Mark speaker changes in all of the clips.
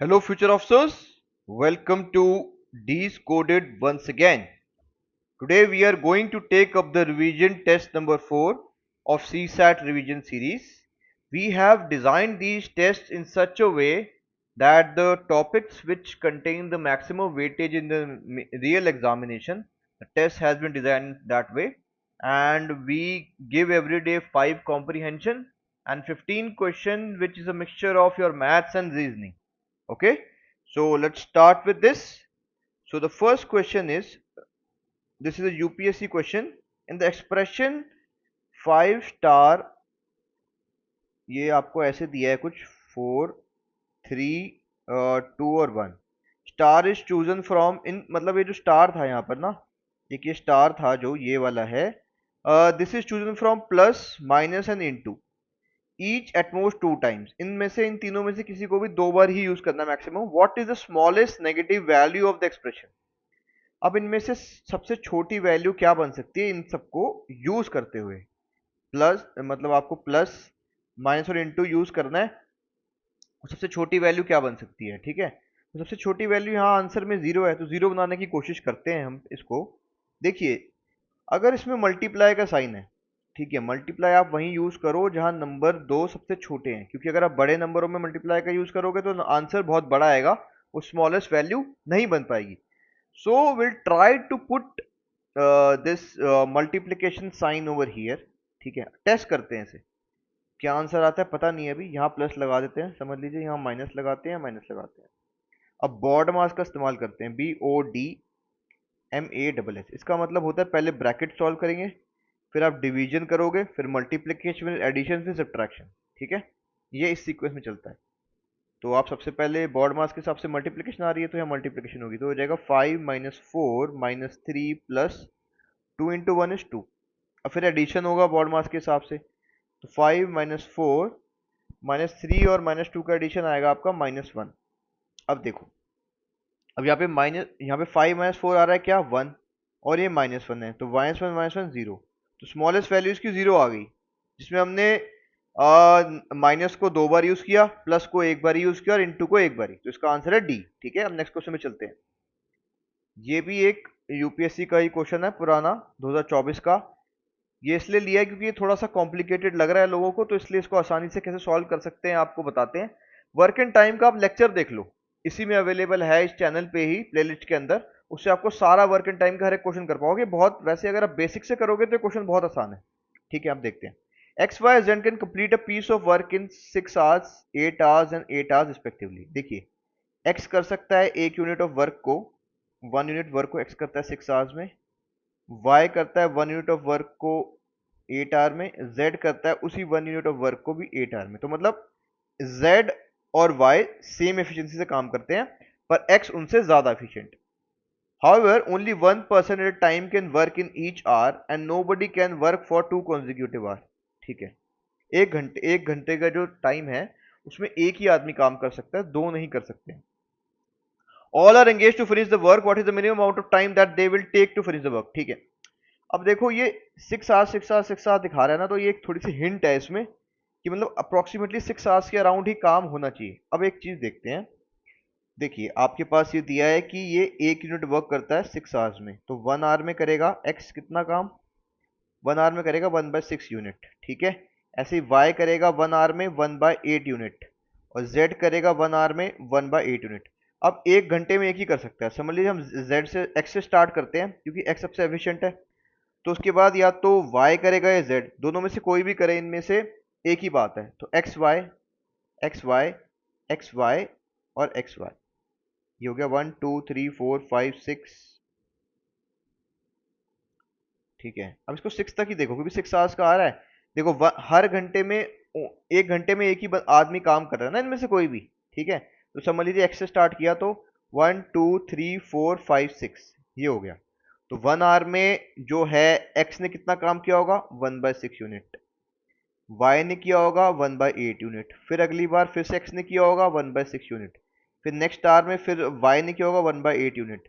Speaker 1: Hello, future officers. Welcome to D's Coded once again. Today we are going to take up the revision test number 4 of CSAT revision series. We have designed these tests in such a way that the topics which contain the maximum weightage in the real examination, the test has been designed that way, and we give every day 5 comprehension and 15 question which is a mixture of your maths and reasoning. Okay, so let's start with this. So the first question is, this is a UPSC question. In the expression 5 star, ये आपको ऐसे दिया है कुछ 4 3 2 और 1 star is chosen from in, मतलब ये जो स्टार था यहाँ पर ना, एक ये स्टार था जो ये वाला है, this is chosen from plus minus and into each at most 2 times. इनमें से, इन तीनों में से किसी को भी 2 बार ही यूज करना maximum. What is the smallest negative value of the expression. अब इनमें से सबसे छोटी वैल्यू क्या बन सकती है इन सबको यूज करते हुए। प्लस मतलब आपको प्लस माइनस और इनटू यूज करना है। सबसे छोटी वैल्यू क्या बन सकती है, ठीक है। तो सबसे छोटी वैल्यू यहाँ आंसर में जीरो है, तो जीरो बनाने की कोशिश करते हैं हम इसको। देखिए, अगर इसमें मल्टीप्लाई का साइन है, ठीक है, मल्टीप्लाई आप वहीं यूज करो जहां नंबर दो सबसे छोटे हैं, क्योंकि अगर आप बड़े नंबरों में मल्टीप्लाई का यूज करोगे तो आंसर बहुत बड़ा आएगा, वो स्मॉलेस्ट वैल्यू नहीं बन पाएगी। So will try to put this multiplication sign over here, ठीक है। टेस्ट करते हैं इसे, क्या आंसर आता है पता नहीं है अभी। यहाँ प्लस लगा देते हैं, समझ लीजिए यहाँ माइनस लगाते हैं, माइनस लगाते हैं। अब बॉड मास का इस्तेमाल करते हैं, BODMASS। इसका मतलब होता है पहले ब्रैकेट सॉल्व करेंगे, फिर आप डिवीजन करोगे, फिर मल्टीप्लिकेशन, फिर एडिशन, फिर सब्ट्रैक्शन, ठीक है। ये इस सीक्वेंस में चलता है। तो आप सबसे पहले बॉड मास के हिसाब से मल्टीप्लिकेशन आ रही है, तो यहाँ मल्टीप्लिकेशन होगी, तो हो जाएगा 5 minus 4 minus 3 plus 2 into 1 is 2। अब फिर एडिशन होगा बॉड मास के हिसाब से, तो 5 माइनस 4 माइनस 3 और माइनस 2 का एडिशन आएगा आपका -1। अब देखो, अब यहाँ पे यहाँ पे 5 माइनस 4 आ रहा है क्या, 1, और ये -1 है, तो -1 0। तो स्मॉलेस्ट वैल्यू इसकी 0 आ गई, जिसमें हमने माइनस को 2 बार यूज किया, प्लस को 1 बार यूज किया और इनटू को 1 बार, तो इसका आंसर है डी, ठीक है। अब नेक्स्ट क्वेश्चन में चलते हैं। ये भी एक यूपीएससी का ही क्वेश्चन है, पुराना 2024 का। ये इसलिए लिया है क्योंकि ये थोड़ा सा कॉम्प्लिकेटेड लग रहा है लोगों को, तो इसलिए इसको आसानी से कैसे सॉल्व कर सकते हैं आपको बताते हैं। वर्क एंड टाइम का आप लेक्चर देख लो, इसी में अवेलेबल है, इस चैनल पे ही प्लेलिस्ट के अंदर। उससे आपको सारा वर्क एंड टाइम का हर एक क्वेश्चन कर पाओगे। बहुत वैसे अगर आप बेसिक से करोगे तो क्वेश्चन बहुत आसान है, ठीक है। आप देखते हैं, X Y Z can complete a piece of work in 6 hours 8 hours and 8 hours respectively. देखिए, एक्स कर सकता है एक यूनिट ऑफ वर्क को, 1 यूनिट वर्क को एक्स करता है 6 आवर्स में, वाई करता है 1 यूनिट ऑफ वर्क को 8 आवर में, z करता है उसी 1 यूनिट ऑफ वर्क को भी 8 आवर में। तो मतलब z और y सेम एफिशिएंसी से काम करते हैं, पर x उनसे ज्यादा efficient. However, only one person at a time can work in each hour and nobody can work for 2 consecutive hours। ठीक है, एक घंटे का जो टाइम है उसमें एक ही आदमी काम कर सकता है, दो नहीं कर सकते। All are engaged to finish the work, what is the minimum amount of time that they will take to finish the work। ठीक है, अब देखो ये 6 आवर्स 6 आवर्स 6 आवर्स दिखा रहा है ना, तो ये एक थोड़ी सी हिंट है इसमें कि मतलब अप्रोक्सीमेटली 6 आवर्स के अराउंड ही काम होना चाहिए। अब एक चीज देखते हैं, देखिए आपके पास ये दिया है कि ये एक यूनिट वर्क करता है 6 आवर्स में, तो 1 आवर में करेगा x कितना काम, 1 आवर में करेगा 1/6 यूनिट, ठीक है। ऐसे ही y करेगा 1 आवर में 1/8 यूनिट, और z करेगा 1 आवर में 1/8 यूनिट। अब एक घंटे में एक ही कर सकता है, समझ लीजिए हम z से x से स्टार्ट करते हैं क्योंकि x सबसे एफिशिएंट है। तो उसके बाद या तो y करेगा या z, दोनों में से कोई भी करे, इनमें से एक ही बात है। तो X Y X Y X Y और एक्स वाई, ये हो गया 1 2 3 4 5 6, ठीक है। अब इसको 6 तक ही देखो क्योंकि 6 आवर्स का आ रहा है। देखो हर घंटे में एक घंटे में एक ही आदमी काम कर रहा है ना इनमें से कोई भी, ठीक है। तो समझ लीजिए एक्स से स्टार्ट किया, तो 1 2 3 4 5 6, ये हो गया। तो 1 आवर में जो है एक्स ने कितना काम किया होगा, 1/6 यूनिट। वाई ने किया होगा 1/8 यूनिट, फिर अगली बार फिर से एक्स ने किया होगा 1/6 यूनिट, फिर नेक्स्ट आवर में फिर वाई ने किया होगा 1/8 यूनिट,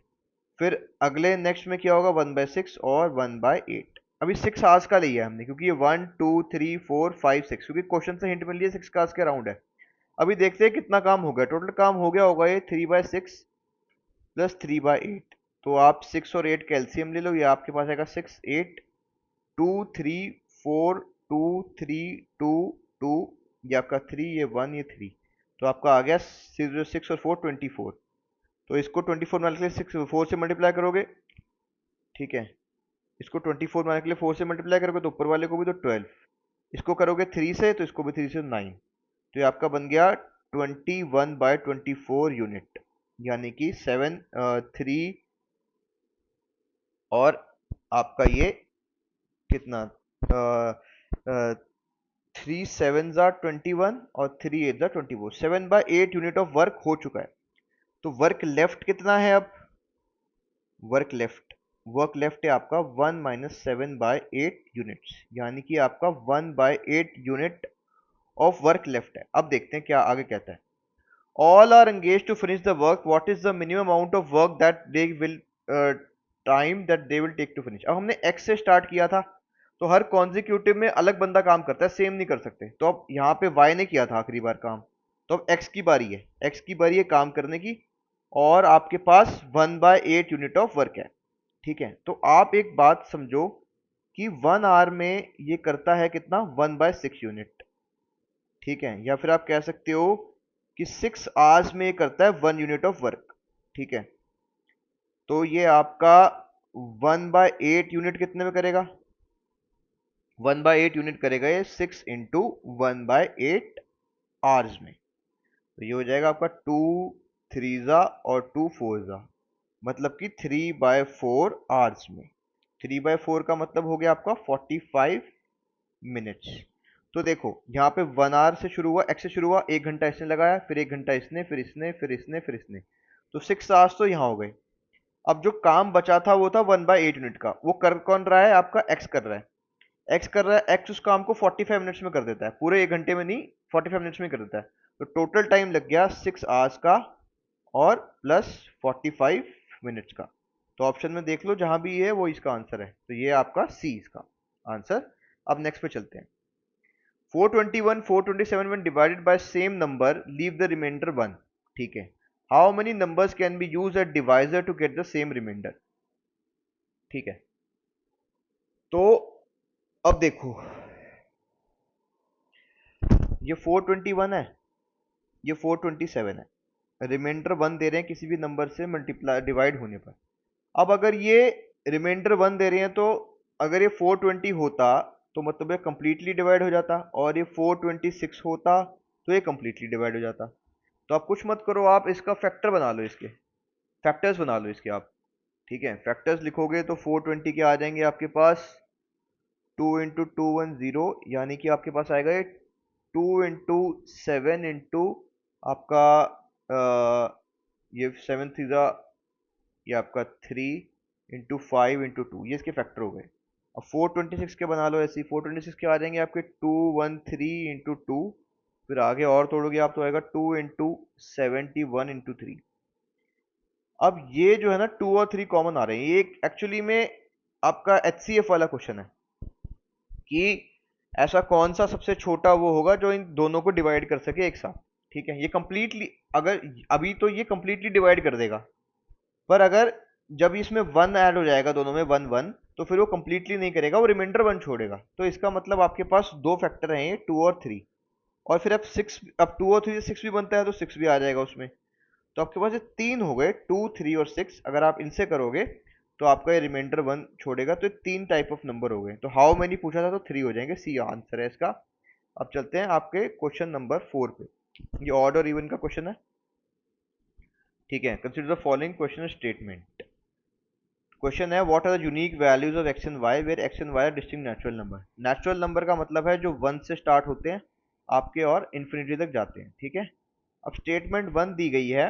Speaker 1: फिर अगले नेक्स्ट में किया होगा 1/6 और 1/8। अभी 6 आवर्स का लिया है हमने क्योंकि ये 1 2 3 4 5 6, क्योंकि क्वेश्चन से हिंट मिल रही है 6 आवर्स के अराउंड है। अभी देखते हैं कितना काम हो गया। टोटल काम हो गया होगा ये 3/6 प्लस 3/8। तो आप 6 और 8 कैल्सियम ले लो, ये आपके पास आएगा 6 8 2 3 4 2 3 2 2, ये आपका 3, ये 1, ये 3। तो आपका आ गया 6 और 4 24। तो इसको 24 मारने के लिए 6 4 से मल्टीप्लाई करोगे, ठीक है। इसको 24 मारने के लिए 4 से मल्टीप्लाई करोगे तो ऊपर वाले को भी तो 12। इसको करोगे 3 से तो इसको भी 3 से 9। तो ये आपका बन गया 21/24 यूनिट, यानी कि 7 3 और आपका ये कितना 3 7 ज़ा 21 और 3 8 ज़ा 24, 7/8 यूनिट ऑफ वर्क हो चुका है। तो वर्क लेफ्ट कितना है अब? वर्क लेफ्ट है आपका 1 - 7/8 यूनिट्स, यानी कि आपका 1/8 यूनिट ऑफ वर्क लेफ्ट है। अब देखते हैं क्या आगे कहता है। All are engage to finish the work, what is the minimum amount of work that they will time that they will take to finish. अब हमने एक्स से स्टार्ट किया था, तो हर कॉन्जिक्यूटिव में अलग बंदा काम करता है, सेम नहीं कर सकते। तो अब यहाँ पे वाई ने किया था आखिरी बार काम, तो अब एक्स की बारी है, काम करने की। और आपके पास 1/8 यूनिट ऑफ वर्क है, ठीक है। तो आप एक बात समझो कि 1 आवर में ये करता है कितना, 1/6 यूनिट, ठीक है। या फिर आप कह सकते हो कि 6 आवर्स में ये करता है 1 यूनिट ऑफ वर्क, ठीक है। तो ये आपका 1/8 यूनिट कितने में करेगा? 1/8 यूनिट करेगा ये 6 इंटू 1/8 आवर्स में। तो ये हो जाएगा आपका 2 3 ज़ा और 2 4 ज़ा, मतलब कि 3/4 आवर्स में। 3/4 का मतलब हो गया आपका 45 मिनट्स। तो देखो यहाँ पे 1 आवर से शुरू हुआ, एक्स से शुरू हुआ, 1 घंटा इसने लगाया, फिर 1 घंटा इसने, फिर इसने, फिर इसने, फिर इसने। तो 6 आवर्स तो यहाँ हो गए। अब जो काम बचा था वो था 1/8 यूनिट का, वो कर कौन रहा है? आपका एक्स कर रहा है। एक्स उस काम को 45 मिनट्स में कर देता है, पूरे 1 घंटे में नहीं, 45 मिनट्स में कर देता है। तो टोटल टाइम लग गया 6 आवर्स का और प्लस 45 मिनट्स का। तो ऑप्शन में देख लो जहां भी ये है वो इसका आंसर है, तो ये आपका सी इसका आंसर। अब नेक्स्ट पे चलते हैं। 421 427 when divided by same number leave the remainder 1, ठीक है। how many numbers can be used as divisor to get the same remainder, ठीक है। तो अब देखो, ये 421 है, ये 427 है, रिमाइंडर 1 दे रहे हैं किसी भी नंबर से मल्टीप्लाई डिवाइड होने पर। अब अगर ये रिमाइंडर 1 दे रहे हैं, तो अगर ये 420 होता तो मतलब ये कंप्लीटली डिवाइड हो जाता, और ये 426 होता तो ये कंप्लीटली डिवाइड हो जाता। तो आप कुछ मत करो, आप इसका फैक्टर बना लो, इसके फैक्टर्स बना लो इसके आप, ठीक है। फैक्टर्स लिखोगे तो 420 के आ जाएंगे आपके पास 2 × 2 1 0, यानी कि आपके पास आएगा ये 2 × 7 इंटू आपका ये 7 3 ज़ा, ये आपका 3 × 5 × 2, ये इसके फैक्टर हो गए। अब 426 के बना लो ऐसे ही, 426 के आ जाएंगे आपके 213 × 2, फिर आगे और तोड़ोगे आप तो आएगा 2 × 71 × 3। अब ये जो है ना 2 और 3 कॉमन आ रहे हैं, ये एक्चुअली में आपका HCF वाला क्वेश्चन है कि ऐसा कौन सा सबसे छोटा वो होगा जो इन दोनों को डिवाइड कर सके एक साथ, ठीक है। ये कंप्लीटली, अगर अभी तो ये कंप्लीटली डिवाइड कर देगा, पर अगर जब इसमें 1 ऐड हो जाएगा दोनों में 1 1, तो फिर वो कंप्लीटली नहीं करेगा, वो रिमाइंडर 1 छोड़ेगा। तो इसका मतलब आपके पास दो फैक्टर हैं, 2 और 3। और फिर अब 6, अब 2 और 3 से 6 भी बनता है तो 6 भी आ जाएगा उसमें। तो आपके पास ये तीन हो गए, 2 3 और 6। अगर आप इनसे करोगे तो आपका ये रिमाइंडर 1 छोड़ेगा, तो तीन टाइप ऑफ नंबर हो गए। तो हाउ मेनी पूछा था तो 3 हो जाएंगे, सी आंसर है इसका। अब चलते हैं आपके क्वेश्चन नंबर 4 पे। ये ऑड और इवन का क्वेश्चन है, ठीक है। Consider the following question statement. Question है what are the unique values of x and y where x and y are distinct natural number. Natural number का मतलब है जो 1 से स्टार्ट होते हैं आपके और इन्फिनिटी तक जाते हैं, ठीक है। अब स्टेटमेंट 1 दी गई है,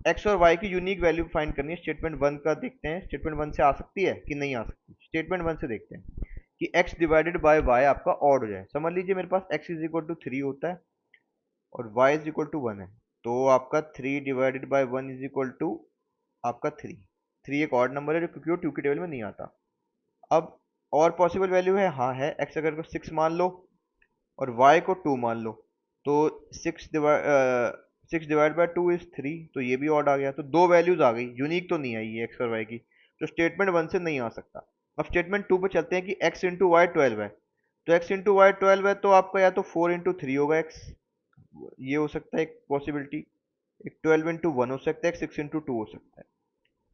Speaker 1: एक्स और वाई की यूनिक वैल्यू फाइंड करनी है। स्टेटमेंट 1 का देखते हैं, स्टेटमेंट 1 से आ सकती है कि नहीं आ सकती। स्टेटमेंट 1 से देखते हैं कि x डिवाइडेड बाय y आपका ऑड हो जाए। समझ लीजिए मेरे पास x इज इक्वल टू 3 होता है और y इज इक्वल टू 1 है, तो आपका 3 divided by 1 is equal to आपका 3। 3 एक ऑड नंबर है जो क्योंकि वो 2 की टेबल में नहीं आता। अब और पॉसिबल वैल्यू है, हाँ है, x अगर को 6 मान लो और y को 2 मान लो, तो 6 डिवाइड बाय 2 इज 3, तो ये भी ऑड आ गया। तो दो वैल्यूज आ गई, यूनिक तो नहीं आई ये एक्स और वाई की, तो स्टेटमेंट 1 से नहीं आ सकता। अब स्टेटमेंट 2 पे चलते हैं कि x इंटू वाई 12 है। तो x इंटू वाई 12 है, तो आपका या तो 4 इंटू 3 होगा x, ये हो सकता है एक पॉसिबिलिटी। एक 12 इंटू 1 हो सकता है, एक 6 इंटू 2 हो सकता है।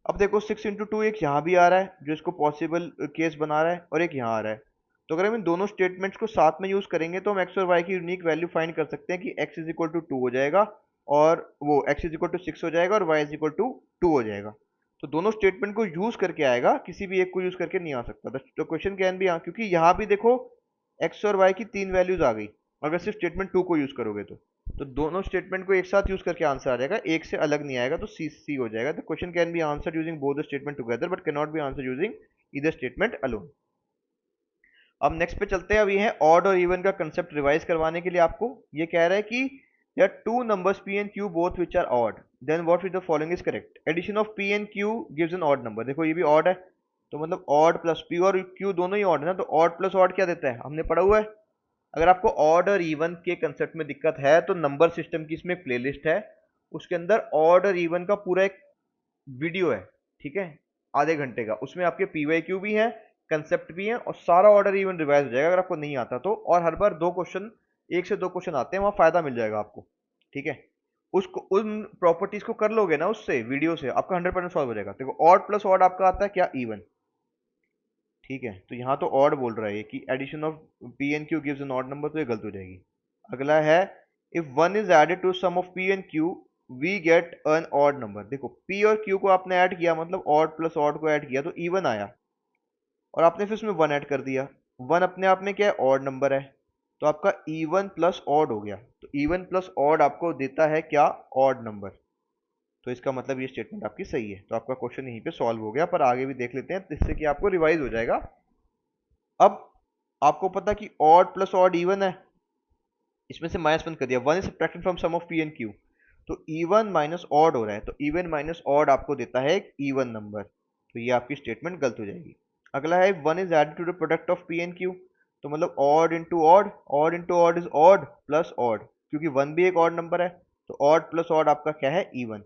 Speaker 1: अब देखो 6 इंटू 2 एक यहाँ भी आ रहा है जो इसको पॉसिबल केस बना रहा है, और एक यहाँ आ रहा है। तो अगर हम इन दोनों स्टेटमेंट्स को साथ में यूज करेंगे तो हम एक्स और वाई की यूनिक वैल्यू फाइंड कर सकते हैं कि x इज इक्वल टू 2 हो जाएगा, और वो x इज इक्वल टू 6 हो जाएगा, और y इज इक्वल टू 2 हो जाएगा। तो दोनों स्टेटमेंट को यूज करके आएगा, किसी भी एक को यूज करके नहीं आ सकता। तो क्वेश्चन कैन भी, क्योंकि यहाँ भी देखो x और y की तीन वैल्यूज आ गई, अगर सिर्फ स्टेटमेंट 2 को यूज करोगे तो दोनों स्टेटमेंट को एक साथ यूज करके आंसर आ जाएगा, एक से अलग नहीं आएगा, तो सी सी हो जाएगा। The question can be answered using both the statement together but can not be answered using either statement alone. अब नेक्स्ट पे चलते हैं। अब ये है ऑड और इवन का कंसेप्ट रिवाइज करवाने के लिए आपको। ये कह रहा है कि there are two numbers p and q both which are odd, then what with the following is correct? Addition of p and q gives an odd number। देखो ये भी odd है, तो मतलब odd प्लस p और q दोनों ही odd है ना, तो odd प्लस odd क्या देता है, हमने पढ़ा हुआ है। अगर आपको ऑड और इवन के कंसेप्ट में दिक्कत है तो नंबर सिस्टम की इसमें एक प्लेलिस्ट है, उसके अंदर ऑड और इवन का पूरा एक वीडियो है, ठीक है, आधे घंटे का। उसमें आपके पीवाईक्यू भी है, कंसेप्ट भी है, और सारा ऑर्डर इवन रिवाइज हो जाएगा अगर आपको नहीं आता तो। और हर बार दो क्वेश्चन, एक से दो क्वेश्चन आते हैं, वहां फायदा मिल जाएगा आपको, ठीक है। उसको उन प्रॉपर्टीज को कर लोगे ना उससे, वीडियो से, आपका 100% सॉल्व हो जाएगा। देखो ऑड प्लस ऑड आपका आता है क्या, इवन, ठीक है। तो यहाँ तो ऑड बोल रहा है कि addition of P and Q gives an odd number, तो ये गलत हो जाएगी। अगला है if one is added to sum of P and Q we get an odd number. देखो पी और क्यू को आपने ऐड किया, मतलब ऑड प्लस ऑड को ऐड किया तो इवन आया, और आपने फिर उसमें वन ऐड कर दिया। वन अपने आप में क्या है, ऑड नंबर है, तो आपका इवन प्लस ऑड हो गया। तो इवन प्लस ऑड आपको देता है क्या, ऑड नंबर। तो इसका मतलब ये स्टेटमेंट आपकी सही है। तो आपका क्वेश्चन यहीं पे सॉल्व हो गया, पर आगे भी देख लेते हैं जिससे कि आपको रिवाइज हो जाएगा। अब आपको पता कि ऑड प्लस ऑड इवन है, इसमें से माइनस वन कर दिया, one is subtracted from sum of P and Q, तो इवन माइनस ऑड हो रहा है, तो इवन माइनस ऑड आपको देता है एक इवन नंबर, तो ये आपकी स्टेटमेंट गलत हो जाएगी। अगला है one is added to the product of P and Q, तो मतलब odd into odd is odd plus odd, क्योंकि वन भी एक ऑड नंबर है, तो ऑड प्लस ऑड आपका क्या है, इवन।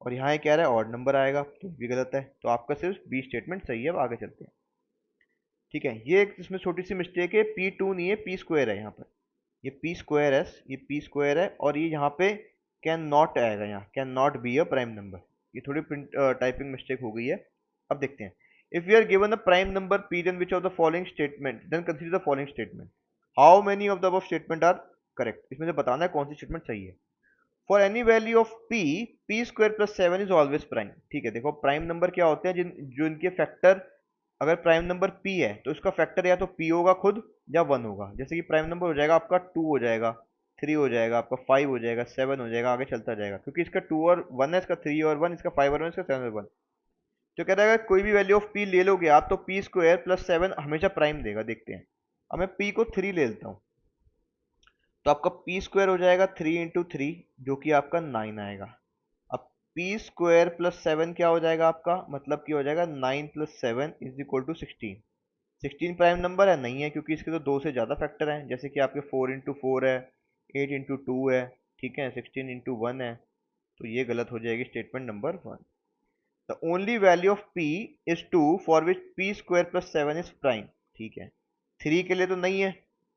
Speaker 1: और यहाँ ये कह रहा है ऑड नंबर आएगा, तो भी गलत है। तो आपका सिर्फ बी स्टेटमेंट सही है। अब आगे चलते हैं, ठीक है। ये एक इसमें छोटी सी मिस्टेक है, पी टू नहीं है, पी स्क्वायर है यहाँ पर। ये पी स्क्वायर है, ये पी स्क्वायर है, और ये यहाँ पे कैन नॉट आएगा, यहाँ can not be a prime number. ये थोड़ी प्रिंट टाइपिंग मिस्टेक हो गई है। अब देखते हैं, if we are given a prime number p then which of the following statement, then consider the following statement, how many of the above statement are correct. इसमें से बताना है कौन सी स्टेटमेंट सही है। For any value of p, p square plus 7 is always prime. ठीक है, देखो प्राइम नंबर क्या होते हैं, जो इनके फैक्टर, अगर प्राइम नंबर p है तो इसका फैक्टर या तो p होगा खुद या 1 होगा। जैसे कि प्राइम नंबर हो जाएगा आपका 2 हो जाएगा, 3 हो जाएगा, आपका 5 हो जाएगा, 7 हो जाएगा, आगे चलता जाएगा, क्योंकि इसका 2 और 1 है, इसका 3 और 1, इसका 5 और 1, इसका 7 और 1। तो कहता है अगर कोई भी वैल्यू ऑफ p ले लोगे आप तो p स्क्वायर प्लस 7 हमेशा प्राइम देगा। देखते हैं, अब मैं p को 3 ले लेता हूँ, तो आपका पी स्क्वायर हो जाएगा 3 इंटू 3, जो कि आपका 9 आएगा। अब पी स्क्वायर प्लस 7 क्या हो जाएगा आपका, मतलब कि हो जाएगा 9 plus 7 is equal to 16। 16 prime number है, नहीं है, क्योंकि इसके तो दो से ज़्यादा फैक्टर हैं, जैसे कि आपके 4 इंटू 4 है, 8 इंटू 2 है, ठीक है, 16 इंटू 1 है। तो ये गलत हो जाएगी statement number 1। The only value of p is 2 for which p square plus 7 is prime. ठीक है, 3 के लिए तो नहीं है,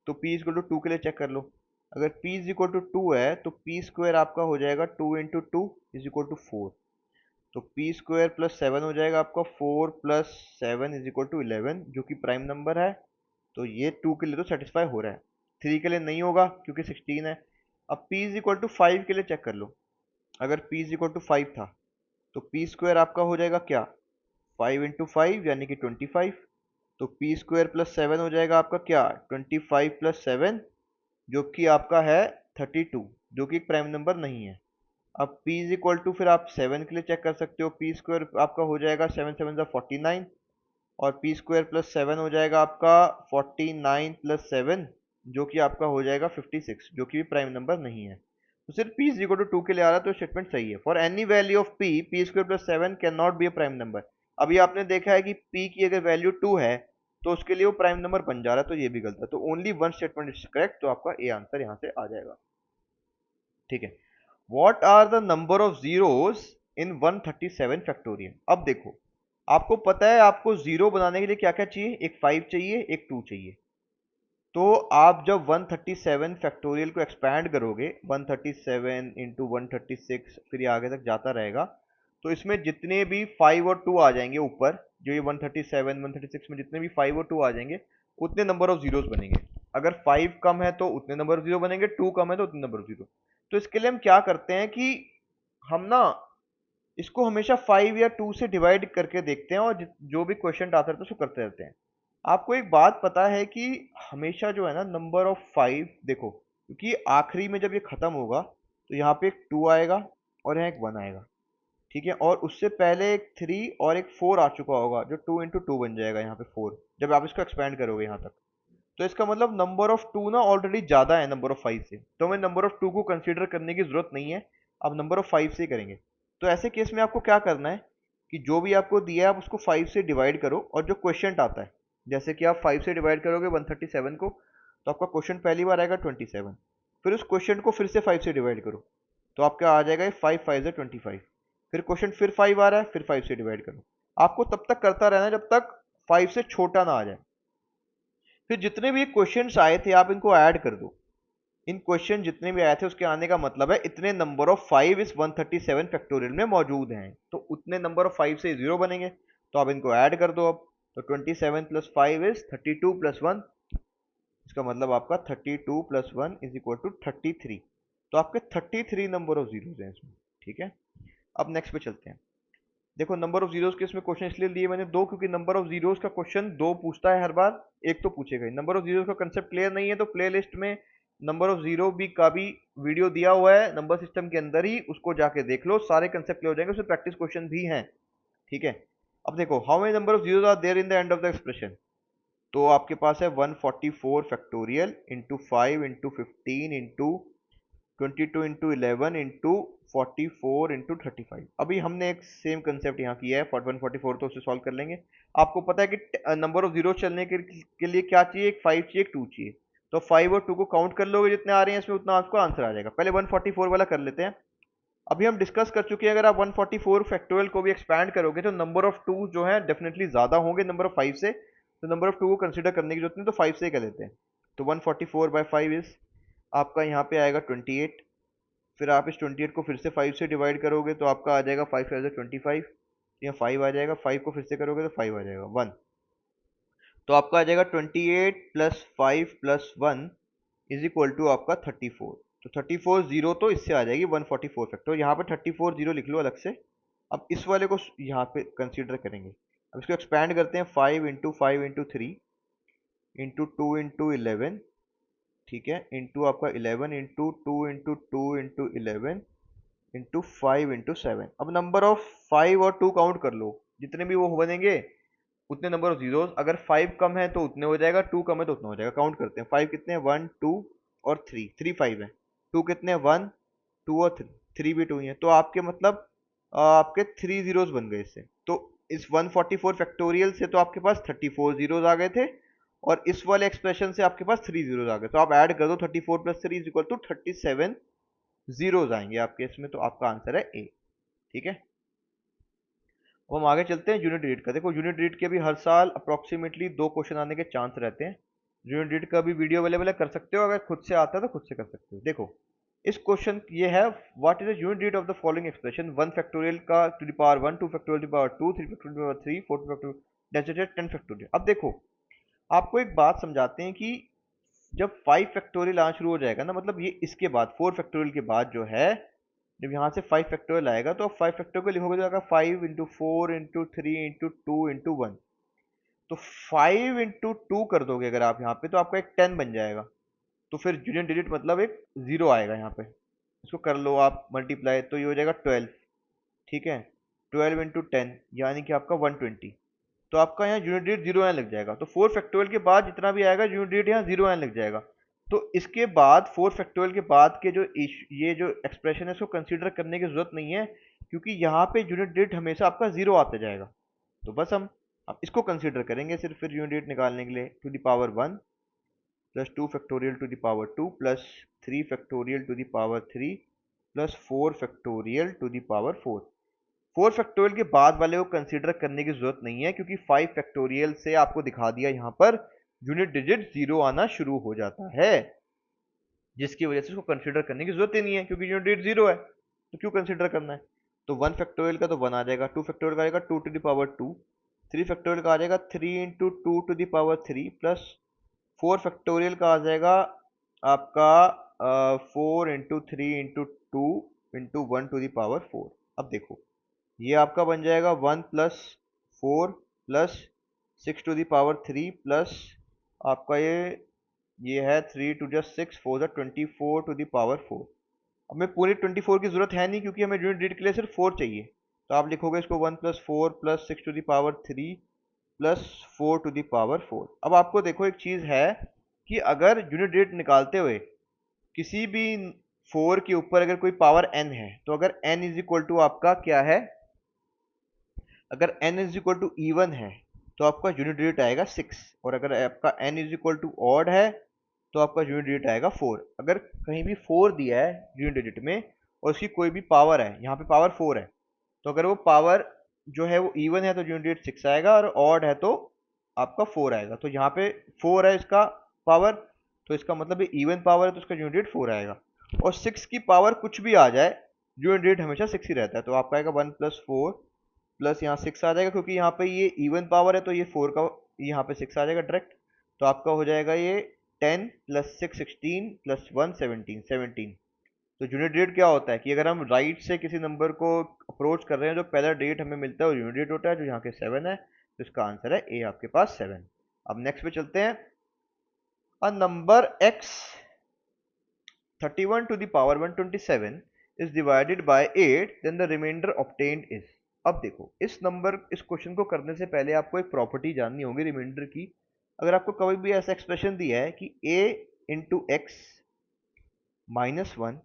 Speaker 1: तो p इक्वल टू 2 के लिए चेक कर लो। अगर p इज इक्वल टू 2 है तो p स्क्वायर आपका हो जाएगा 2 इंटू 2 इज इक्वल टू 4। तो पी स्क्वायर प्लस 7 हो जाएगा आपका 4 प्लस 7 इज इक्वल टू 11, जो कि प्राइम नंबर है। तो ये 2 के लिए तो सेटिस्फाई हो रहा है, 3 के लिए नहीं होगा क्योंकि 16 है। अब p इज इक्वल टू 5 के लिए चेक कर लो। अगर p इज इक्वल टू 5 था तो पी स्क्वायर आपका हो जाएगा क्या, 5 इंटू 5 यानी कि 25। तो पी स्क्वायर प्लस 7 हो जाएगा आपका क्या, 25 प्लस 7, जो कि आपका है 32, जो कि एक प्राइम नंबर नहीं है। अब p इज इक्वल टू, फिर आप 7 के लिए चेक कर सकते हो, पी स्क्वायर आपका हो जाएगा 7 7 49, और पी स्क्वायर प्लस 7 हो जाएगा आपका 49 प्लस 7, जो कि आपका हो जाएगा 56, जो कि प्राइम नंबर नहीं है। तो सिर्फ p इज इक्वल टू 2 के लिए आ रहा है, तो स्टेटमेंट सही है। For any value of p, P square plus 7 can not be a prime number. अभी आपने देखा है कि p की अगर वैल्यू 2 है तो उसके लिए वो प्राइम नंबर बन जा रहा है, तो ये भी गलत है। तो only one statement is correct, तो आपका ए आंसर यहाँ से आ जाएगा। ठीक है। What are the number of zeros in 137 factorial. अब देखो, आपको पता है आपको जीरो बनाने के लिए क्या क्या चाहिए, एक 5 चाहिए, एक 2 चाहिए। तो आप जब 137 फैक्टोरियल को एक्सपैंड करोगे, 137 इंटू 136, फिर ये आगे तक जाता रहेगा, तो इसमें जितने भी 5 और 2 आ जाएंगे ऊपर, जो ये 137 136 में जितने भी 5 और 2 आ जाएंगे, उतने नंबर ऑफ जीरोस बनेंगे। अगर 5 कम है तो उतने नंबर ऑफ जीरो बनेंगे, 2 कम है तो उतने नंबर ऑफ जीरो। तो इसके लिए हम क्या करते हैं कि हम ना इसको हमेशा 5 या 2 से डिवाइड करके देखते हैं, और जो भी क्वेश्चन आता रहता है उसको करते रहते हैं। आपको एक बात पता है कि हमेशा जो है ना नंबर ऑफ 5, देखो क्योंकि आखिरी में जब ये खत्म होगा तो यहाँ पे एक 2 आएगा और यहाँ एक 1 आएगा, ठीक है। और उससे पहले एक 3 और एक 4 आ चुका होगा, जो 2 इंटू 2 बन जाएगा यहाँ पे 4, जब आप इसको एक्सपेंड करोगे यहाँ तक। तो इसका मतलब नंबर ऑफ 2 ना ऑलरेडी ज्यादा है नंबर ऑफ 5 से, तो हमें नंबर ऑफ 2 को कंसीडर करने की जरूरत नहीं है, अब नंबर ऑफ 5 से ही करेंगे। तो ऐसे केस में आपको क्या करना है कि जो भी आपको दिया है आप उसको 5 से डिवाइड करो, और जो क्वेश्चन आता है, जैसे कि आप 5 से डिवाइड करोगे 137 को, तो आपका क्वेश्चन पहली बार आएगा 27। फिर उस क्वेश्चन को फिर से 5 से डिवाइड करो, तो आपका आ जाएगा 5 5 25। फिर क्वेश्चन फिर 5 आ रहा है, फिर 5 से डिवाइड करो। आपको तब तक करता रहना है जब तक 5 से छोटा ना आ जाए। फिर जितने भी क्वेश्चंस आए थे आप इनको ऐड कर दो। इन क्वेश्चन जितने भी आए थे उसके आने का मतलब है इतने नंबर ऑफ 5 इस 137 फैक्टोरियल में मौजूद हैं, तो उतने नंबर ऑफ 5 से जीरो बनेंगे, तो आप इनको ऐड कर दो अब। तो 27 प्लस 5 इज 32 प्लस 1, इसका मतलब आपका 32 प्लस 1 इज इक्वल टू 33। तो आपके 33 नंबर ऑफ जीरोस हैं इसमें, ठीक है। अब नेक्स्ट पे चलते हैं। देखो नंबर ऑफ जीरोस के इसमें क्वेश्चन इसलिए लिए मैंने दो, क्योंकि नंबर ऑफ जीरोस का क्वेश्चन दो पूछता है हर बार, एक तो पूछेगा ही। नंबर ऑफ जीरोस का कंसेप्ट क्लियर नहीं है तो प्ले लिस्ट में नंबर ऑफ जीरो भी का भी वीडियो दिया हुआ है नंबर सिस्टम के अंदर ही, उसको जाके देख लो, सारे कंसेप्ट क्लियर हो जाएंगे, उसमें प्रैक्टिस क्वेश्चन भी हैं, ठीक है। अब देखो how many number of zeros are there in the end of the expression. तो आपके पास है 144 factorial into 5 into 15 into 22 into 11 into 44 into 35। अभी हमने एक सेम कंसेप्ट यहाँ किया है 144, तो उससे सॉल्व कर लेंगे। आपको पता है कि नंबर ऑफ जीरो चलने के लिए क्या चाहिए, एक 5 चाहिए, एक 2 चाहिए। तो 5 और 2 को काउंट कर लोगे, जितने आ रहे हैं इसमें उतना आपको आंसर आ जाएगा। पहले 144 वाला कर लेते हैं। अभी हम डिस्कस कर चुके हैं अगर आप 144 फैक्टोरियल को भी एक्सपैंड करोगे तो नंबर ऑफ 2 जो है डेफिनेटली ज्यादा होंगे नंबर ऑफ 5 से, तो नंबर ऑफ 2 को कंसीडर करने की जरूरत नहीं, तो 5 से ही कर लेते हैं। तो 144 बाय 5 इज आपका यहाँ पे आएगा 28। फिर आप इस 28 को फिर से 5 से डिवाइड करोगे तो आपका आ जाएगा 5 5 25, यहाँ 5 आ जाएगा, 5 को फिर से करोगे तो 5 आ जाएगा 1। तो आपका आ जाएगा 28 plus 5 plus 1 is equal to आपका 34। तो 34 जीरो तो इससे आ जाएगी 144 फैक्टर, यहाँ पे 34 जीरो लिख लो अलग से। अब इस वाले को यहाँ पे कंसीडर करेंगे। अब इसको एक्सपैंड करते हैं, 5 इंटू 5 इंटू 3 इंटू 2 इंटू 11, ठीक है, इंटू आपका 11 into 2 into 2 into 11 into 5 into 7। अब नंबर ऑफ 5 और 2 काउंट कर लो, जितने भी वो बनेंगे उतने नंबर ऑफ जीरोस। अगर 5 कम है तो उतने हो जाएगा, 2 कम है तो उतना हो जाएगा। काउंट करते हैं, 5 कितने हैं, 1 2 और 3, 3 5 है। 2 कितने हैं, 1 2 और 3, 3 भी 2 ही है। तो आपके मतलब आपके 3 जीरोस बन गए इससे। तो इस 144 फैक्टोरियल से तो आपके पास 34 जीरोस आ गए थे, और इस वाले एक्सप्रेशन से आपके पास 3 जीरोस आ गए। तो आप ऐड कर दो, 34 plus 3 is equal to 37 zeros आएंगे आपके इसमें, तो आपका आंसर है ए, ठीक है। अब हम आगे चलते हैं यूनिट डिजिट का। देखो यूनिट डिजिट के भी हर साल अप्रोक्सीमेटली 2 क्वेश्चन आने के चांस रहते हैं। यूनिट डिजिट का भी वीडियो अवेलेबल है, कर सकते हो, अगर खुद से आता है तो खुद से कर सकते हो। देखो इस क्वेश्चन ये है, what is the unit digit of the following expression. 1 factorial का to the power 1, 2 factorial to the power 2, 3 factorial to the power 3, 4 factorial 10 factorial. अब देखो आपको एक बात समझाते हैं कि जब 5 फैक्टोरियल आना शुरू हो जाएगा ना, मतलब ये इसके बाद 4 फैक्टोरियल के बाद जो है, जब यहाँ से 5 फैक्टोरियल आएगा तो 5 फैक्टोरियल को लिखोगे तो आएगा 5 इंटू 4 इंटू 3 इंटू 2 इंटू 1। तो 5 इंटू 2 कर दोगे अगर आप यहाँ पे, तो आपका एक 10 बन जाएगा। तो फिर यूनिट डिजिट मतलब एक जीरो आएगा यहाँ पे, इसको कर लो आप मल्टीप्लाई, तो ये हो जाएगा 12, ठीक है। 12 इंटू 10 यानी कि आपका 120। तो आपका यहाँ यूनिट डिजिट जीरो आने लग जाएगा। तो 4 फैक्टोरियल के बाद जितना भी आएगा यूनिट डिजिट यहाँ जीरो आने लग जाएगा। तो इसके बाद 4 फैक्टोरियल के बाद के जो ये जो एक्सप्रेशन है इसको कंसीडर करने की जरूरत नहीं है, क्योंकि यहाँ पे यूनिट डिजिट हमेशा आपका जीरो आता जाएगा। तो बस हम अब इसको कंसीडर करेंगे सिर्फ फिर यूनिट डिजिट निकालने के लिए, to the power 1 plus 2 factorial to the power 2 plus 3 factorial to the power 3 plus 4 factorial to the power 4। 4 factorial के बाद वाले को कंसीडर करने की जरूरत नहीं है, क्योंकि 5 फैक्टोरियल से आपको दिखा दिया यहाँ पर यूनिट डिजिट 0 आना शुरू हो जाता है, जिसकी वजह से उसको कंसीडर करने की जरूरत ही नहीं है, क्योंकि यूनिट डिजिट 0 है तो क्यों कंसीडर करना है। तो 1 फैक्टोरियल का तो 1 आ जाएगा, 2 फैक्टोरियल का आ जाएगा 2 टू द पावर 2, 3 फैक्टोरियल का आ जाएगा 3 into 2 to the power 3, plus 4 factorial का आ जाएगा आपका 4 into 3 into 2 into 1 to the power 4। अब देखो ये आपका बन जाएगा 1 plus 4 plus 6 to the power 3 plus आपका ये है 3 to just 6 4 the 24 to the power 4। अब मैं पूरे 24 की जरूरत है नहीं, क्योंकि हमें यूनिट डिजिट के लिए सिर्फ 4 चाहिए। तो आप लिखोगे इसको 1 plus 4 plus 6 to the power 3 plus 4 to the power 4। अब आपको देखो एक चीज है कि अगर यूनिट डिजिट निकालते हुए किसी भी 4 के ऊपर अगर कोई पावर n है, तो अगर n इज इक्वल टू आपका क्या है, अगर n is equal to even है तो आपका यूनिट डिजिट आएगा 6, और अगर आपका n is equal to odd है तो आपका यूनिट डिजिट आएगा 4। अगर कहीं भी 4 दिया है यूनिट डिजिट में और उसकी कोई भी पावर है, यहाँ पे पावर 4 है, तो अगर वो पावर जो है वो इवन है तो यूनिट डिजिट 6 आएगा, और ऑड है तो आपका 4 आएगा। तो यहाँ पे 4 है इसका पावर, तो इसका मतलब ये इवन पावर है तो इसका यूनिट डिजिट 4 आएगा। और 6 की पावर कुछ भी आ जाए यूनिट डिजिट हमेशा 6 ही रहता है, तो आपका आएगा 1 प्लस 4 प्लस यहाँ 6 आ जाएगा, क्योंकि यहाँ पे ये इवन पावर है तो ये 4 का यहाँ पे 6 आ जाएगा डायरेक्ट। तो आपका हो जाएगा ये 10 प्लस 6 16 प्लस 1 17। तो यूनिट डिजिट क्या होता है कि अगर हम राइट से किसी नंबर को अप्रोच कर रहे हैं, जो पहला डिजिट हमें मिलता है वो यूनिट डिजिट होता है, जो यहाँ के 7 है, तो इसका आंसर है ए आपके पास 7। अब नेक्स्ट पे चलते हैं। अ number x 31 to the power 127 is divided by 8, then the remainder obtained is। अब देखो इस क्वेश्चन को करने से पहले आपको एक प्रॉपर्टी जाननी होगी रिमाइंडर की। अगर आपको कभी भी ऐसा एक्सप्रेशन दिया है कि a into x minus 1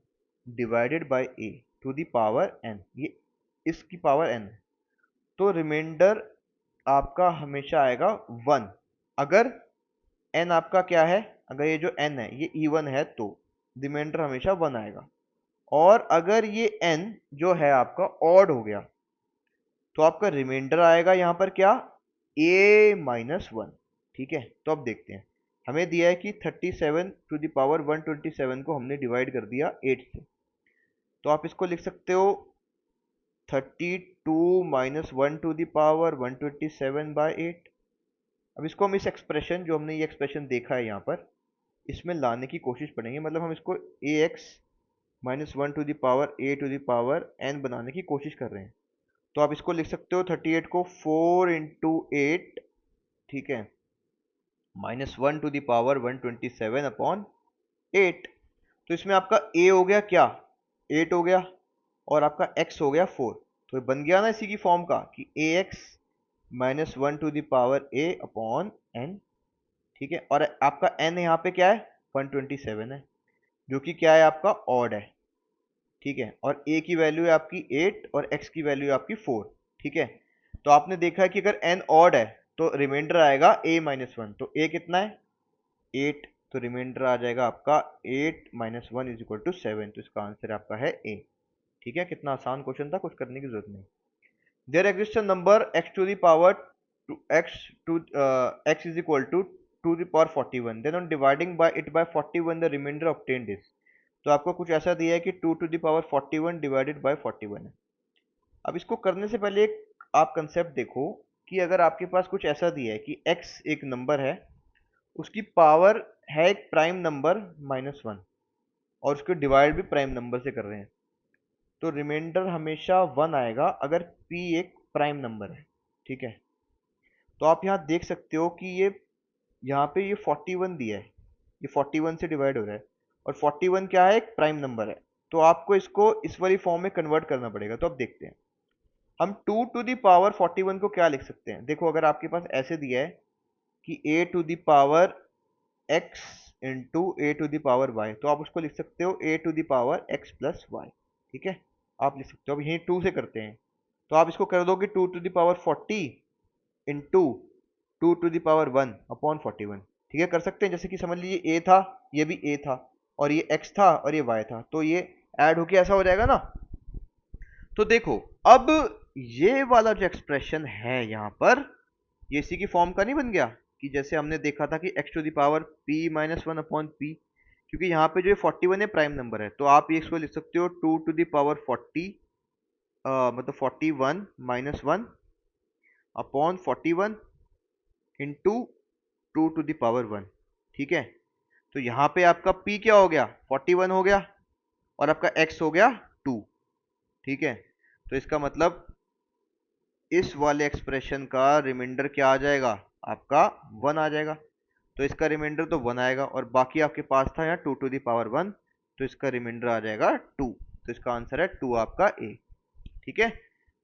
Speaker 1: divided by a to the power n, ये इसकी पावर n है, तो रिमाइंडर आपका हमेशा आएगा 1। अगर n आपका क्या है, अगर ये जो n है ये इवन है तो रिमाइंडर हमेशा 1 आएगा। और अगर ये n जो है आपका ऑड हो गया तो आपका रिमाइंडर आएगा यहाँ पर क्या, a माइनस 1। ठीक है, तो अब देखते हैं। हमें दिया है कि 37 टू द पावर 127 को हमने डिवाइड कर दिया 8 से, तो आप इसको लिख सकते हो 32 minus 1 to the power 127 by 8। अब इसको हम इस एक्सप्रेशन जो हमने ये एक्सप्रेशन देखा है यहाँ पर, इसमें लाने की कोशिश करेंगे, मतलब हम इसको a x minus 1 to the power a to the power n बनाने की कोशिश कर रहे हैं। तो आप इसको लिख सकते हो 38 को 4 इंटू 8, ठीक है, minus 1 to the power 127 upon 8। तो इसमें आपका a हो गया क्या, 8 हो गया, और आपका x हो गया 4। तो ये बन गया ना इसी की फॉर्म का कि a x minus 1 to the power a upon n। ठीक है, और आपका n यहाँ पे क्या है 127 है, जो कि क्या है आपका ऑड है। ठीक है, और a की वैल्यू है आपकी 8 और x की वैल्यू है आपकी 4। ठीक है, तो आपने देखा है कि अगर n ऑड है तो रिमाइंडर आएगा a माइनस 1, तो a कितना है 8, तो रिमाइंडर आ जाएगा आपका 8 माइनस 1 इज इक्वल टू 7। तो इसका आंसर आपका है a। ठीक है, कितना आसान क्वेश्चन था, कुछ करने की जरूरत नहीं। There exist a number x to the power x is equal to the power 41, then on dividing by it by 41 the remainder obtained is. तो आपको कुछ ऐसा दिया है कि 2 to the power 41 divided by 41 है। अब इसको करने से पहले एक आप कंसेप्ट देखो कि अगर आपके पास कुछ ऐसा दिया है कि x एक नंबर है, उसकी पावर है एक प्राइम नंबर -1, और उसको डिवाइड भी प्राइम नंबर से कर रहे हैं, तो रिमाइंडर हमेशा 1 आएगा अगर p एक प्राइम नंबर है। ठीक है, तो आप यहाँ देख सकते हो कि ये यहाँ पे ये 41 दिया है, ये 41 से डिवाइड हो रहा है, और 41 क्या है एक प्राइम नंबर है, तो आपको इसको इस वाली फॉर्म में कन्वर्ट करना पड़ेगा। तो अब देखते हैं हम 2 टू द पावर 41 को क्या लिख सकते हैं। देखो अगर आपके पास ऐसे दिया है कि a to the power x into a to the power y, तो आप उसको लिख सकते हो a to the power x plus y. ठीक है, आप लिख सकते हो। अब यही 2 से करते हैं, तो आप इसको कर दोगे 2 to the power 40 into 2 to the power 1 upon 41। ठीक है, कर सकते हैं। जैसे कि समझ लीजिए a था, ये भी a था, और ये x था और ये y था, तो ये ऐड होके ऐसा हो जाएगा ना। तो देखो, अब ये वाला जो एक्सप्रेशन है यहाँ पर, ये इसी की फॉर्म का नहीं बन गया कि जैसे हमने देखा था कि x to the power p minus one upon p, क्योंकि यहाँ पे जो 41 है प्राइम नंबर है, तो आप ये इसको लिख सकते हो 2 टू द पावर 40, मतलब 41 minus one upon 41 into 2 to the power 1। ठीक है, तो यहाँ पे आपका p क्या हो गया, 41 हो गया, और आपका x हो गया 2। ठीक है, तो इसका मतलब इस वाले एक्सप्रेशन का रिमाइंडर क्या आ जाएगा, आपका 1 आ जाएगा। तो इसका रिमाइंडर तो 1 आएगा, और बाकी आपके पास था यहाँ 2 टू द पावर 1, तो इसका रिमाइंडर आ जाएगा 2। तो इसका आंसर है 2 आपका ए। ठीक है,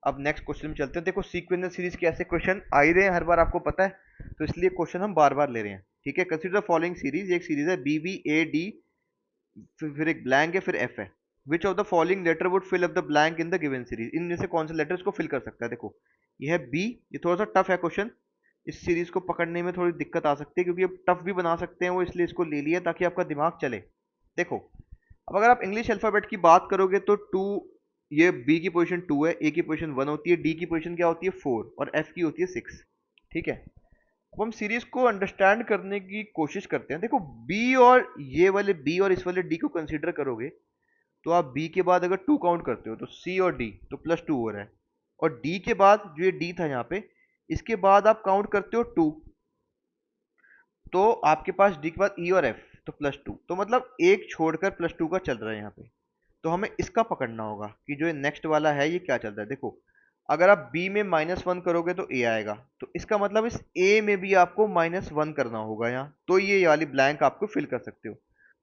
Speaker 1: अब नेक्स्ट क्वेश्चन में चलते हैं। देखो सीक्वेंशियल सीरीज के ऐसे क्वेश्चन आ ही रहे हैं हर बार, आपको पता है, तो इसलिए क्वेश्चन हम बार बार ले रहे हैं। ठीक है, कंसीडर द फॉलोइंग सीरीज, एक सीरीज है बी बी ए डी, फिर एक ब्लैंक है, फिर एफ है। Which of the following letter would fill up the blank in the given series, इनमें से कौन सा लेटर इसको फिल कर सकता है। देखो ये है बी, ये थोड़ा सा टफ है क्वेश्चन, इस सीरीज को पकड़ने में थोड़ी दिक्कत आ सकती है, क्योंकि अब टफ भी बना सकते हैं वो, इसलिए इसको ले लिया ताकि आपका दिमाग चले। देखो, अब अगर आप इंग्लिश अल्फाबेट की बात करोगे तो टू, ये बी की पोजीशन 2 है, ए की पोजीशन 1 होती है, डी की पोजीशन क्या होती है 4, और एफ की होती है 6। ठीक है, अब हम सीरीज को अंडरस्टैंड करने की कोशिश करते हैं। देखो बी और ये वाले बी और इस वाले डी को कंसीडर करोगे, तो आप बी के बाद अगर 2 काउंट करते हो तो सी और डी तो +2 हो रहा है, और डी के बाद जो ये डी था यहाँ पे, इसके बाद आप काउंट करते हो 2, तो आपके पास डी के बाद ई और एफ तो +2, तो मतलब एक छोड़कर +2 का चल रहा है यहाँ पे। तो हमें इसका पकड़ना होगा कि जो ये नेक्स्ट वाला है ये क्या चल रहा है। देखो अगर आप b में -1 करोगे तो a आएगा, तो इसका मतलब इस a में भी आपको -1 करना होगा यहाँ, तो ये वाली ब्लैंक आपको फिल कर सकते हो।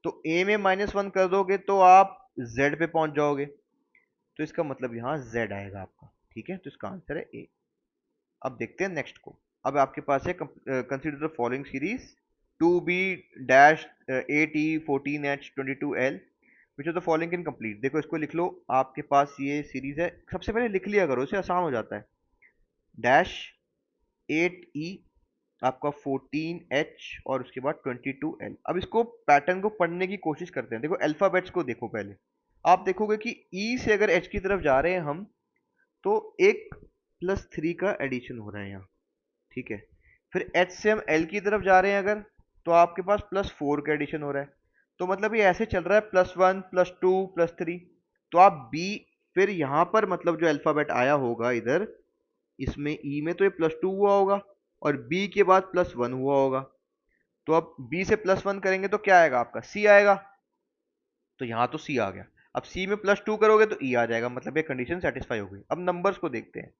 Speaker 1: तो a में -1 कर दोगे तो आप z पे पहुंच जाओगे, तो इसका मतलब यहाँ z आएगा आपका। ठीक है, तो इसका आंसर है a। अब देखते हैं नेक्स्ट को। अब आपके पास है consider the following series 2b dash 8e14h22l, which of the following can complete. देखो इसको लिख लो, आपके पास ये सीरीज है, सबसे पहले लिख लिया करो, इससे आसान हो जाता है। डैश 8e आपका 14h और उसके बाद 22l। अब इसको पैटर्न को पढ़ने की कोशिश करते हैं। देखो अल्फाबेट्स को देखो पहले, आप देखोगे कि e से अगर h की तरफ जा रहे हैं हम, तो एक +3 का एडिशन हो रहा है यहाँ। ठीक है, फिर h से हम l की तरफ जा रहे हैं अगर, तो आपके पास +4 का एडिशन हो रहा है। तो मतलब ये ऐसे चल रहा है +1 +2 +3। तो आप b, फिर यहाँ पर मतलब जो अल्फाबेट आया होगा इधर, इसमें e में तो ये +2 हुआ होगा, और b के बाद +1 हुआ होगा। तो अब b से +1 करेंगे तो क्या आएगा, आपका c आएगा। तो यहाँ तो c आ गया। अब c में +2 करोगे तो e आ जाएगा, मतलब ये कंडीशन सेटिस्फाई हो गई। अब नंबर्स को देखते हैं।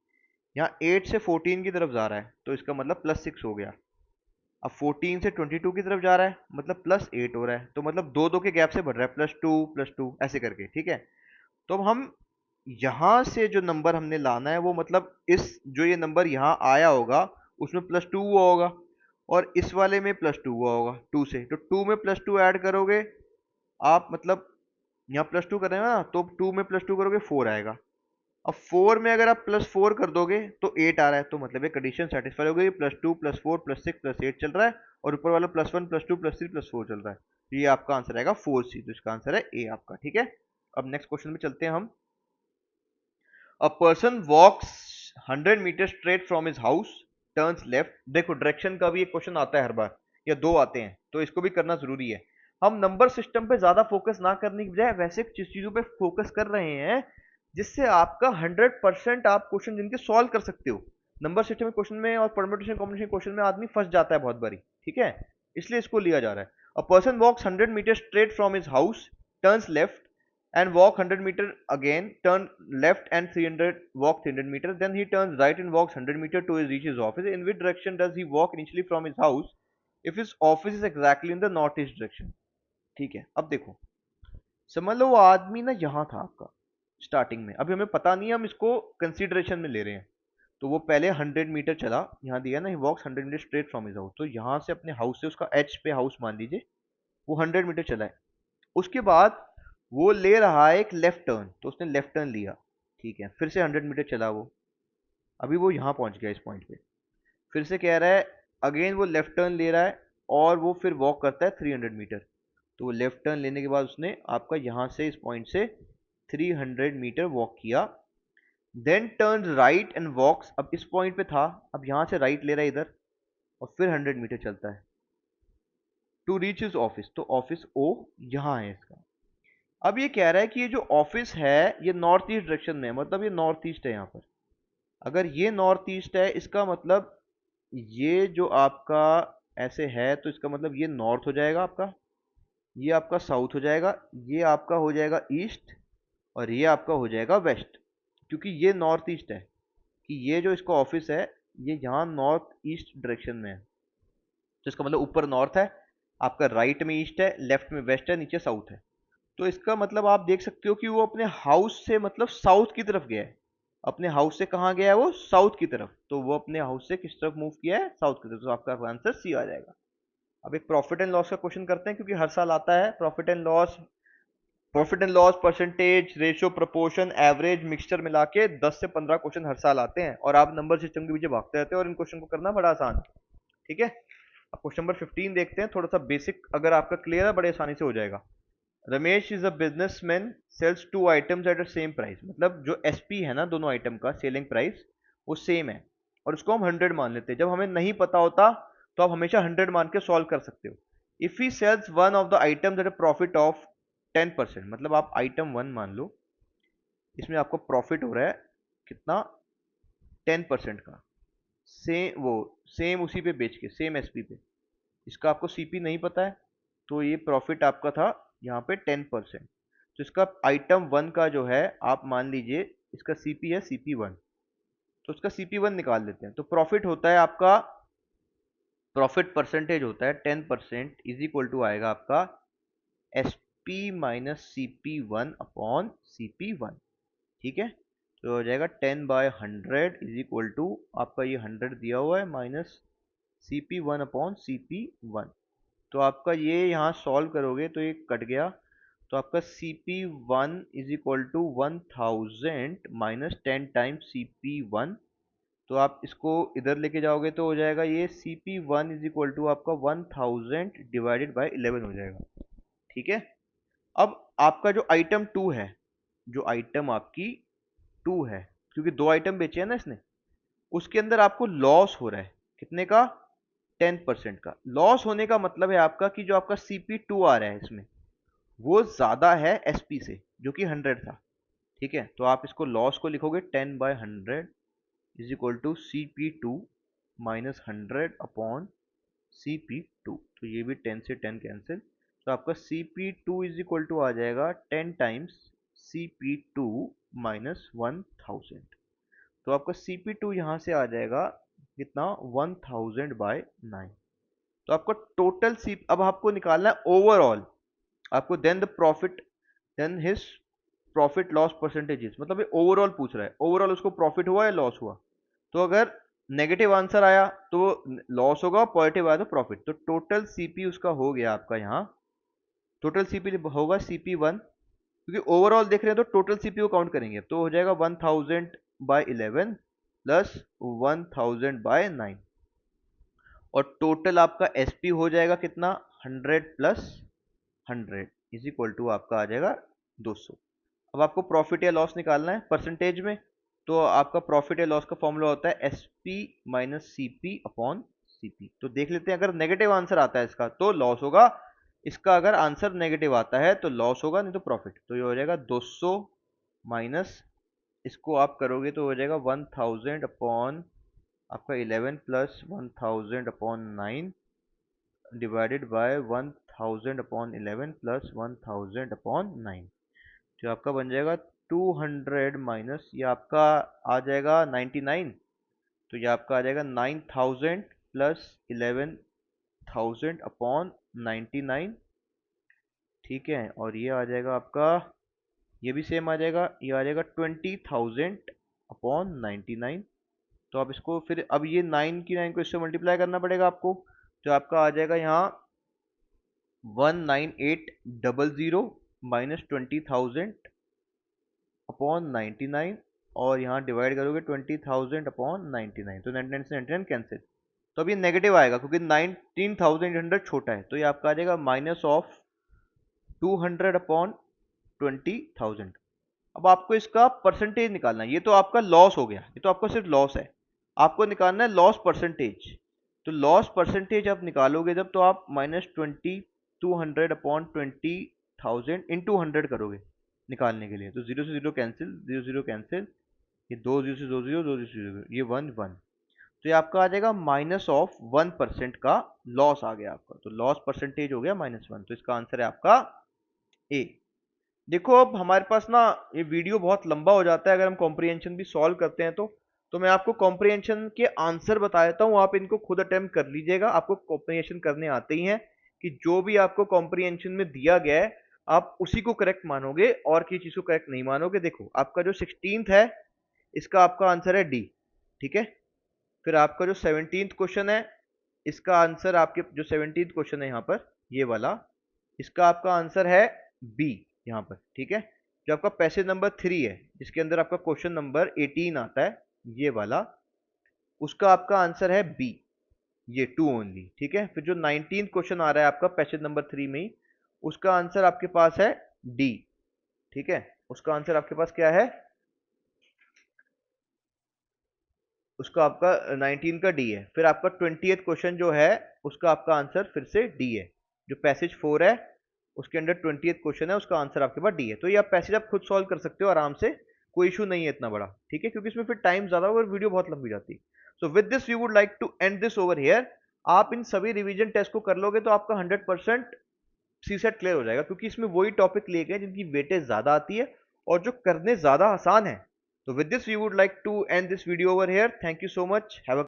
Speaker 1: यहाँ 8 से 14 की तरफ जा रहा है, तो इसका मतलब +6 हो गया। अब 14 से 22 की तरफ जा रहा है, मतलब +8 हो रहा है, तो मतलब दो दो के गैप से बढ़ रहा है, +2 ऐसे करके। ठीक है, तो अब हम यहाँ से जो नंबर हमने लाना है वो, मतलब इस जो ये नंबर यहाँ आया होगा उसमें +2 हुआ होगा, और इस वाले में +2 हुआ होगा 2 से, तो 2 में +2 ऐड करोगे आप, मतलब यहाँ +2 करेंगे ना, तो 2 में +2 करोगे 4 आएगा। अब 4 में अगर आप +4 कर दोगे तो 8 आ रहा है, तो मतलब ये कंडीशन सेटिस्फाई हो गई, +2 +4 +6 +8 चल रहा है, और ऊपर वाला +1 +2 +3 +4 चल रहा है। तो ये आपका आंसर आएगा 4C, तो इसका आंसर है ए आपका। ठीक है, अब नेक्स्ट क्वेश्चन में चलते हैं हम। A person walks 100 metre straight from his house, turns left. देखो डायरेक्शन का भी एक क्वेश्चन आता है हर बार, या दो आते हैं, तो इसको भी करना जरूरी है। हम नंबर सिस्टम पे ज्यादा फोकस ना करने की बजाय वैसे चीजों पे फोकस कर रहे हैं जिससे आपका 100% आप क्वेश्चन जिनके सॉल्व कर सकते हो। नंबर सिस्टम के क्वेश्चन में और परम्यूटेशन कॉम्बिनेशन क्वेश्चन में आदमी फंस जाता है बहुत बारी। ठीक है, इसलिए इसको लिया जा रहा है। A person walks 100 metre straight from his house, turns left and walk 100 meter, again turn left and 300, walk 300 meter, then he turns right and walks 100 meter to reach his office. In which direction does he walk initially from his house if his office is exactly in the northeast direction? ठीक है, अब देखो, समझ लो वो आदमी ना यहाँ था आपका स्टार्टिंग में, अभी हमें पता नहीं है, हम इसको कंसीडरेशन में ले रहे हैं। तो वो पहले 100 मीटर चला, यहाँ दिया ना, he walks 100 metre straight from his house, तो यहाँ से अपने हाउस से उसका एच पे हाउस मान लीजिए, वो 100 मीटर चला है। उसके बाद वो ले रहा है एक लेफ्ट टर्न, तो उसने लेफ्ट टर्न लिया। ठीक है, फिर से 100 मीटर चला वो, अभी वो यहाँ पहुंच गया इस पॉइंट पे, फिर से कह रहा है अगेन वो लेफ्ट टर्न ले रहा है, और वो फिर वॉक करता है 300 मीटर। तो वो लेफ्ट टर्न लेने के बाद उसने आपका यहाँ से इस पॉइंट से 300 मीटर वॉक किया, then turn right and walks, अब इस पॉइंट पे था, अब यहां से राइट ले रहा है इधर, और फिर 100 मीटर चलता है टू रीच इज ऑफिस, तो ऑफिस ओ यहां है इसका। अब ये कह रहा है कि ये जो ऑफिस है ये नॉर्थ ईस्ट डायरेक्शन में है, मतलब ये नॉर्थ ईस्ट है यहाँ पर। अगर ये नॉर्थ ईस्ट है इसका मतलब ये जो आपका ऐसे है, तो इसका मतलब ये नॉर्थ हो जाएगा आपका, ये आपका साउथ हो जाएगा, ये आपका हो जाएगा ईस्ट, और ये आपका हो जाएगा वेस्ट, क्योंकि ये नॉर्थ ईस्ट है, कि ये जो इसका ऑफिस है ये यहाँ नॉर्थ ईस्ट डायरेक्शन में है, तो इसका मतलब ऊपर नॉर्थ है आपका, राइट में ईस्ट है, लेफ्ट में वेस्ट है, नीचे साउथ है। तो इसका मतलब आप देख सकते हो कि वो अपने हाउस से मतलब साउथ की तरफ गया है। अपने हाउस से कहाँ गया है वो? साउथ की तरफ। तो वो अपने हाउस से किस तरफ मूव किया है? साउथ की तरफ। तो आपका आंसर सी आ जाएगा। अब एक प्रॉफिट एंड लॉस का क्वेश्चन करते हैं, क्योंकि हर साल आता है profit and loss. Profit and loss, percentage, ratio, proportion, average, mixture मिला के 10 से 15 क्वेश्चन हर साल आते हैं, और आप नंबर सिस्टम के पीछे भागते रहते हैं, और इन क्वेश्चन को करना बड़ा आसान है। ठीक है, अब क्वेश्चन नंबर 15 देखते हैं। थोड़ा सा बेसिक अगर आपका क्लियर है, बड़े आसानी से हो जाएगा। Ramesh is a businessman, sells two items at the same price, मतलब जो एसपी है ना दोनों आइटम का सेलिंग प्राइस वो सेम है, और उसको हम 100 मान लेते हैं। जब हमें नहीं पता होता तो आप हमेशा 100 मान के सॉल्व कर सकते हो। If he sells one of the items at a profit of 10%, मतलब आप आइटम वन मान लो, इसमें आपको प्रॉफिट हो रहा है कितना? 10% का। सेम उसी पे बेच के, सेम एसपी पे, इसका आपको सीपी नहीं पता है, तो ये प्रॉफिट आपका था यहाँ पे 10%। तो इसका आइटम वन का जो है, आप मान लीजिए इसका सीपी है सीपी वन, तो उसका सीपी वन निकाल लेते हैं। तो प्रॉफिट होता है आपका, प्रॉफिट परसेंटेज होता है 10%, इज इक्वल टू आएगा आपका S P minus C P one upon C P one. ठीक है, तो हो जाएगा 10/100 इज इक्वल टू आपका ये 100 दिया हुआ है minus C P one upon C P one. तो आपका ये यहाँ सॉल्व करोगे तो ये कट गया, तो आपका C P one is equal to 1000 minus 10 times C P one. तो आप इसको इधर लेके जाओगे तो हो जाएगा ये C P one is equal to आपका 1000 डिवाइडेड बाई 11 हो जाएगा। ठीक है, अब आपका जो आइटम टू है, जो आइटम आपकी टू है, क्योंकि दो आइटम बेचे हैं ना इसने, उसके अंदर आपको लॉस हो रहा है कितने का? 10% का। लॉस होने का मतलब है आपका कि जो आपका सीपी टू आ रहा है इसमें वो ज्यादा है एसपी से, जो कि 100 था। ठीक है, तो आप इसको लॉस को लिखोगे 10/100 is equal to C P two minus 100 upon C P two. तो ये भी 10 से 10 कैंसिल, तो आपका C P two is equal to आ जाएगा 10 times C P two minus 1000। तो आपका सी पी टू यहाँ से आ जाएगा कितना? 1000/9। तो आपका टोटल सी, अब आपको निकालना है ओवरऑल, आपको then the profit, then his profit loss percentages, मतलब ये ओवरऑल पूछ रहा है, ओवरऑल उसको प्रॉफिट हुआ या लॉस हुआ। तो अगर नेगेटिव आंसर आया तो लॉस होगा, पॉजिटिव आया तो प्रॉफिट। तो टोटल सीपी उसका हो गया आपका यहाँ, टोटल सीपी होगा सीपी वन, क्योंकि ओवरऑल देख रहे हैं तो टोटल सीपी को काउंट करेंगे, तो हो जाएगा 1000/11 प्लस 1000/9, और टोटल आपका एसपी हो जाएगा कितना? 100 प्लस 100 इज इक्वल टू आपका आ जाएगा 200। अब आपको प्रॉफिट या लॉस निकालना है परसेंटेज में, तो आपका प्रॉफिट या लॉस का फॉर्मूला होता है S P minus C P upon C P. तो देख लेते हैं, अगर नेगेटिव आंसर आता है इसका तो लॉस होगा, इसका अगर आंसर नेगेटिव आता है तो लॉस होगा, नहीं तो प्रॉफिट। तो ये हो जाएगा 200 माइनस, इसको आप करोगे तो हो जाएगा 1000 अपॉन आपका 11 प्लस 1000/9 डिवाइडेड बाय 1000/11 प्लस 1000/9। जो आपका बन जाएगा 200 माइनस ये आपका आ जाएगा 99, तो ये आपका आ जाएगा 9000 प्लस 11000/99। ठीक है, और ये आ जाएगा आपका, ये भी सेम आ जाएगा, ये आ जाएगा 20,000/99। तो आप इसको फिर, अब ये 9 की 9 को इससे मल्टीप्लाई करना पड़ेगा आपको, तो आपका आ जाएगा यहाँ 19800 माइनस 20,000/99, और यहाँ डिवाइड करोगे 20,000/99, तो 99 से 99 कैंसिल। तो अब ये नेगेटिव आएगा क्योंकि 19,800 छोटा है, तो ये आपका आ जाएगा माइनस ऑफ 200/20,000। अब आपको इसका परसेंटेज निकालना है। ये तो आपका लॉस हो गया, ये तो आपका सिर्फ लॉस है, आपको निकालना है लॉस परसेंटेज। तो लॉस परसेंटेज आप निकालोगे जब, तो आप -20 200 अपॉन 20,000 इंटू 100 करोगे निकालने के लिए। तो जीरो से zero cancel, zero zero cancel, ये दो जीरो से दो जीरो, दो जीरो से जीरो, ये वन वन। तो ये आपका आ जाएगा -1% का लॉस आ गया आपका। तो लॉस परसेंटेज हो गया -1। तो इसका आंसर है आपका ए। देखो अब हमारे पास ना ये वीडियो बहुत लंबा हो जाता है अगर हम कॉम्प्रिहेंशन भी सॉल्व करते हैं तो मैं आपको कॉम्प्रिहेंशन के आंसर बता देता हूँ, आप इनको खुद अटेम्प्ट कर लीजिएगा। आपको कॉम्प्रिहेंशन करने आते ही हैं कि जो भी आपको कॉम्प्रिहेंशन में दिया गया है आप उसी को करेक्ट मानोगे और किसी चीज को करेक्ट नहीं मानोगे। देखो आपका जो 16th है इसका आपका आंसर है डी, ठीक है। फिर आपका जो 17th क्वेश्चन है इसका आंसर, आपके जो 17th क्वेश्चन है यहाँ पर ये वाला, इसका आपका आंसर है बी यहाँ पर, ठीक है। जो आपका पैसेज नंबर 3 है जिसके अंदर आपका क्वेश्चन नंबर 18 आता है ये वाला, उसका आपका आंसर है बी, ये 2 ओनली, ठीक है। फिर जो 19th क्वेश्चन आ रहा है आपका पैसेज नंबर 3 में ही, उसका आंसर आपके पास है डी, ठीक है। उसका आंसर आपके पास क्या है, उसका आपका 19 का डी है। फिर आपका 20th क्वेश्चन जो है उसका आपका आंसर फिर से डी है। जो पैसेज 4 है उसके अंदर 20th क्वेश्चन है, उसका आंसर आपके पास डी है। तो ये आप पैसेज आप खुद सॉल्व कर सकते हो आराम से, कोई इशू नहीं है इतना बड़ा, ठीक है, क्योंकि इसमें फिर टाइम ज्यादा होगा और वीडियो बहुत लंबी जाती है। So with this we would like to end this over here. आप इन सभी रिवीजन टेस्ट को कर लोगे तो आपका 100% सी सेट क्लियर हो जाएगा, क्योंकि इसमें वही टॉपिक लिए गए जिनकी वेटेज ज्यादा आती है और जो करने ज्यादा आसान है। तो with this we would like to end this video over here. Thank you so much. Have a